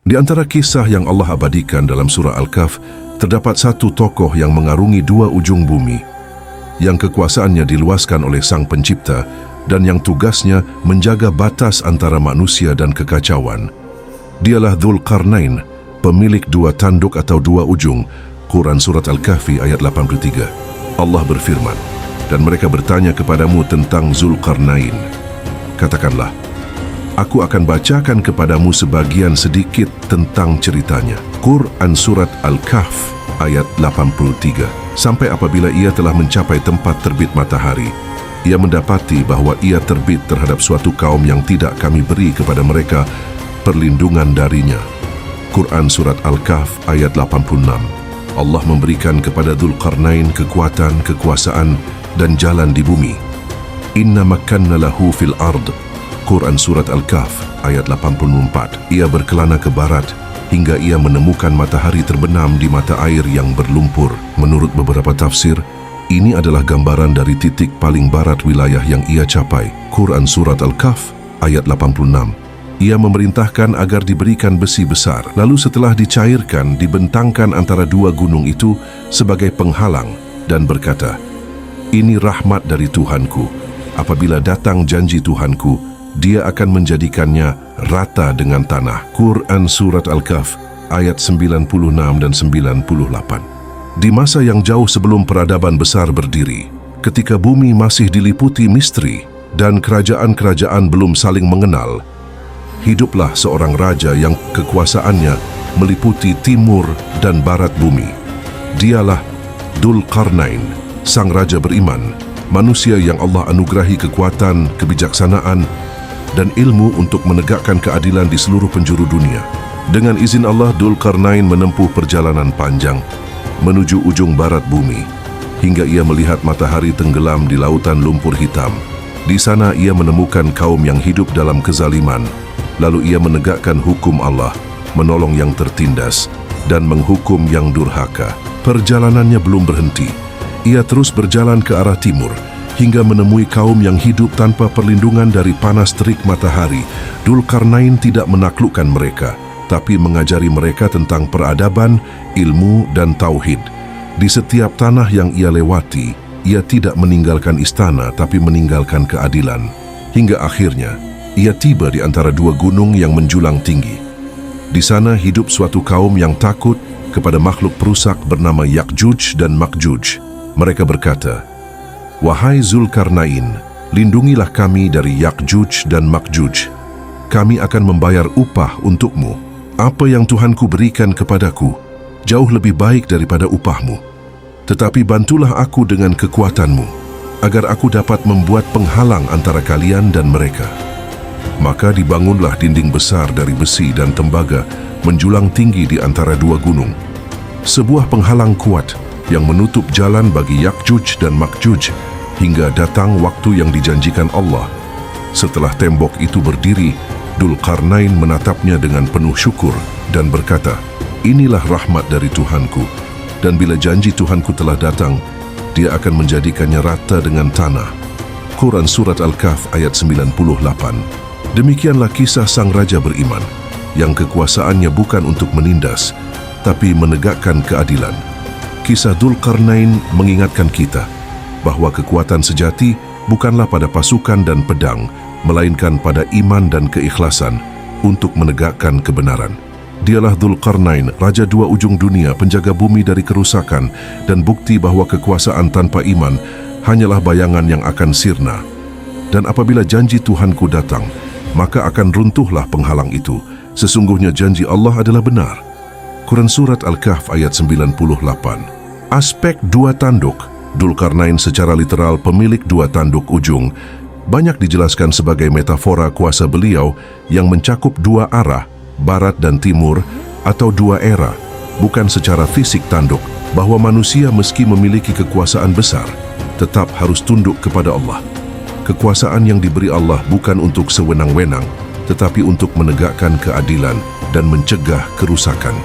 Di antara kisah yang Allah abadikan dalam surah Al-Kahf, terdapat satu tokoh yang mengarungi dua ujung bumi, yang kekuasaannya diluaskan oleh Sang Pencipta dan yang tugasnya menjaga batas antara manusia dan kekacauan. Dialah Dzulqarnain, pemilik dua tanduk atau dua ujung. Quran Surat Al-Kahfi ayat 83. Allah berfirman, "Dan mereka bertanya kepadamu tentang Dzulqarnain. Katakanlah, aku akan bacakan kepadamu sebagian sedikit tentang ceritanya." Quran Surat Al-Kahf ayat 83. Sampai apabila ia telah mencapai tempat terbit matahari, ia mendapati bahwa ia terbit terhadap suatu kaum yang tidak kami beri kepada mereka perlindungan darinya. Quran Surat Al-Kahf ayat 86. Allah memberikan kepada Dzulqarnain kekuatan, kekuasaan, dan jalan di bumi. Inna makkanna lahu fil ard. Quran Surat Al-Kahf ayat 84. Ia berkelana ke barat hingga ia menemukan matahari terbenam di mata air yang berlumpur. Menurut beberapa tafsir, ini adalah gambaran dari titik paling barat wilayah yang ia capai. Quran Surat Al-Kahf ayat 86. Ia memerintahkan agar diberikan besi besar, lalu setelah dicairkan, dibentangkan antara dua gunung itu sebagai penghalang dan berkata, "Ini rahmat dari Tuhanku. Apabila datang janji Tuhanku, Dia akan menjadikannya rata dengan tanah." Quran Surat Al-Kahf ayat 96 dan 98. Di masa yang jauh sebelum peradaban besar berdiri, ketika bumi masih diliputi misteri dan kerajaan-kerajaan belum saling mengenal, hiduplah seorang raja yang kekuasaannya meliputi timur dan barat bumi. Dialah Dzulqarnain, sang raja beriman, manusia yang Allah anugerahi kekuatan, kebijaksanaan, dan ilmu untuk menegakkan keadilan di seluruh penjuru dunia. Dengan izin Allah, Dzulqarnain menempuh perjalanan panjang menuju ujung barat bumi, hingga ia melihat matahari tenggelam di lautan lumpur hitam. Di sana ia menemukan kaum yang hidup dalam kezaliman. Lalu ia menegakkan hukum Allah, menolong yang tertindas, dan menghukum yang durhaka. Perjalanannya belum berhenti. Ia terus berjalan ke arah timur, hingga menemui kaum yang hidup tanpa perlindungan dari panas terik matahari. Dzulqarnain tidak menaklukkan mereka, tapi mengajari mereka tentang peradaban, ilmu, dan tauhid. Di setiap tanah yang ia lewati, ia tidak meninggalkan istana, tapi meninggalkan keadilan. Hingga akhirnya, ia tiba di antara dua gunung yang menjulang tinggi. Di sana hidup suatu kaum yang takut kepada makhluk perusak bernama Ya'juj dan Ma'juj. Mereka berkata, "Wahai Dzulqarnain, lindungilah kami dari Ya'juj dan Ma'juj. Kami akan membayar upah untukmu. Apa yang Tuhanku berikan kepadaku jauh lebih baik daripada upahmu. Tetapi bantulah aku dengan kekuatanmu, agar aku dapat membuat penghalang antara kalian dan mereka." Maka dibangunlah dinding besar dari besi dan tembaga menjulang tinggi di antara dua gunung. Sebuah penghalang kuat yang menutup jalan bagi Ya'juj dan Ma'juj hingga datang waktu yang dijanjikan Allah. Setelah tembok itu berdiri, Dzulqarnain menatapnya dengan penuh syukur dan berkata, "Inilah rahmat dari Tuhanku, dan bila janji Tuhanku telah datang, Dia akan menjadikannya rata dengan tanah." Quran Surat Al-Kahf ayat 98. Demikianlah kisah sang raja beriman, yang kekuasaannya bukan untuk menindas, tapi menegakkan keadilan. Kisah Dzulqarnain mengingatkan kita bahwa kekuatan sejati bukanlah pada pasukan dan pedang, melainkan pada iman dan keikhlasan untuk menegakkan kebenaran. Dialah Dzulqarnain, raja dua ujung dunia, penjaga bumi dari kerusakan, dan bukti bahwa kekuasaan tanpa iman hanyalah bayangan yang akan sirna. Dan apabila janji Tuhanku datang, maka akan runtuhlah penghalang itu. Sesungguhnya janji Allah adalah benar. Quran Surat Al-Kahf ayat 98. Aspek dua tanduk. Dzulqarnain secara literal pemilik dua tanduk ujung, banyak dijelaskan sebagai metafora kuasa beliau yang mencakup dua arah, barat dan timur, atau dua era, bukan secara fisik tanduk, bahwa manusia meski memiliki kekuasaan besar, tetap harus tunduk kepada Allah. Kekuasaan yang diberi Allah bukan untuk sewenang-wenang, tetapi untuk menegakkan keadilan dan mencegah kerusakan.